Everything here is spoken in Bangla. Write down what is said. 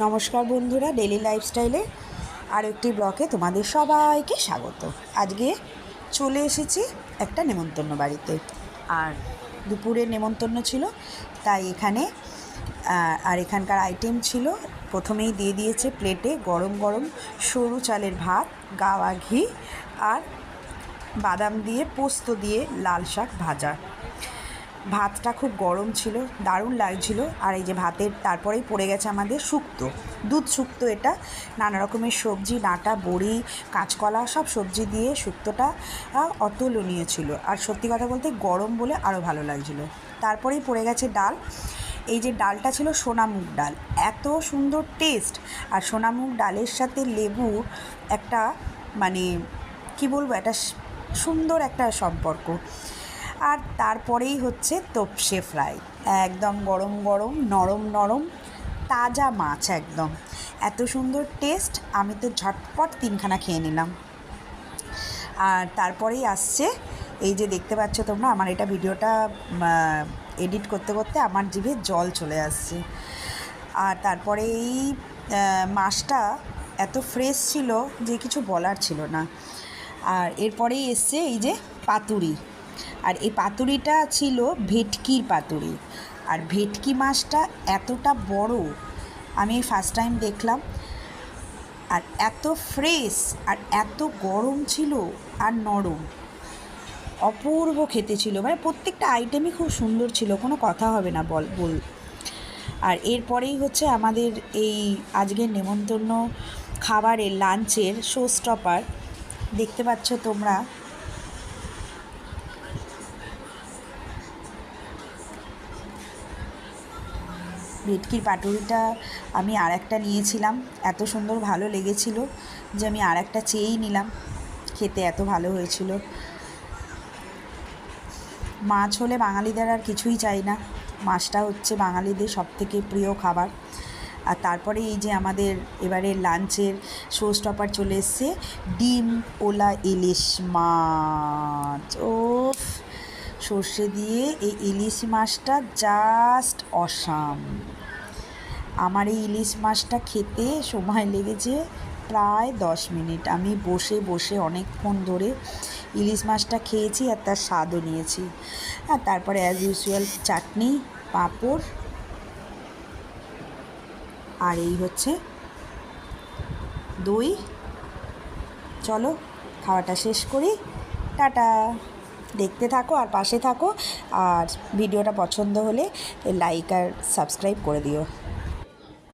নমস্কার বন্ধুরা, ডেলি লাইফস্টাইলে আর একটি ব্লগে তোমাদের সবাইকে স্বাগত। আজকে চলে এসেছি একটা নেমন্তন্ন বাড়িতে, আর দুপুরের নেমন্তন্ন ছিল, তাই এখানে আর এখানকার আইটেম ছিল, প্রথমেই দিয়ে দিয়েছে প্লেটে গরম গরম সরু চালের ভাত, গাওয়া ঘি আর বাদাম দিয়ে পোস্ত দিয়ে লাল শাক ভাজা। ভাতটা খুব গরম ছিল, দারুণ লাগছিল। আর এই যে ভাতের তারপরেই পড়ে গেছে আমাদের শুক্তো, দুধ শুক্তো। এটা নানা রকমের সবজি, ডাঁটা, বড়ি, কাঁচকলা সব সবজি দিয়ে শুক্তোটা অতুলনীয় ছিল। আর সত্যি কথা বলতে গরম বলে আরও ভালো লাগছিল। তারপরেই পড়ে গেছে ডাল। এই যে ডালটা ছিল সোনামুগ ডাল, এত সুন্দর টেস্ট। আর সোনামুগ ডালের সাথে লেবু একটা মানে কি বলবো, একটা সুন্দর একটা সম্পর্ক। আর তারপরেই হচ্ছে তোপসে ফ্রাই, একদম গরম গরম নরম নরম তাজা মাছ, একদম এত সুন্দর টেস্ট। আমি তো ঝটপট 3খানা খেয়ে নিলাম। আর তারপরেই আসছে এই যে দেখতে পাচ্ছ তোমরা, আমার এটা ভিডিওটা এডিট করতে করতে আমার জিভে জল চলে আসছে। আর তারপরে এই মাছটা এত ফ্রেশ ছিল যে কিছু বলার ছিল না। আর এরপরেই এসছে এই যে পাতুরি, আর এই পাতুরিটা ছিল ভেটকির পাতুরি। আর ভেটকি মাছটা এতটা বড় আমি ফার্স্ট টাইম দেখলাম, আর এত ফ্রেশ আর এত গরম ছিল আর নরম, অপূর্ব খেতে ছিল। মানে প্রত্যেকটা আইটেমই খুব সুন্দর ছিল, কোনো কথা হবে না বল। আর এরপরেই হচ্ছে আমাদের এই আজকের নেমন্তন্ন খাবারের লাঞ্চের শো স্টপার, দেখতে পাচ্ছ তোমরা ভেটকির পাতুরিটা। আমি আর একটা নিয়েছিলাম, এত সুন্দর ভালো লেগেছিল যে আমি আর একটা চেয়েই নিলাম। খেতে এত ভালো হয়েছিল। মাছ হলে বাঙালিদের আর কিছুই চাই না, মাছটা হচ্ছে বাঙালিদের সবথেকে প্রিয় খাবার। আর তারপরে এই যে আমাদের এবারে লাঞ্চের শো স্টপার চলে এসছে, ডিম ওলা ইলিশ মাছ। ওফ, সর্ষে দিয়ে এই ইলিশ মাছটা জাস্ট অসাম। আমার এই ইলিশ মাছটা খেতে সময় লেগেছে প্রায় 10 মিনিট। আমি বসে বসে অনেকক্ষণ ধরে ইলিশ মাছটা খেয়েছি আর তার স্বাদও নিয়েছি। আর তারপরে অ্যাজ ইউজুয়াল চাটনি, পাঁপড়, আর এই হচ্ছে দই। চলো খাওয়াটা শেষ করি, টাটা। দেখতে থাকো আর পাশে থাকো, আর ভিডিওটা পছন্দ হলে লাইক আর সাবস্ক্রাইব করে দিও।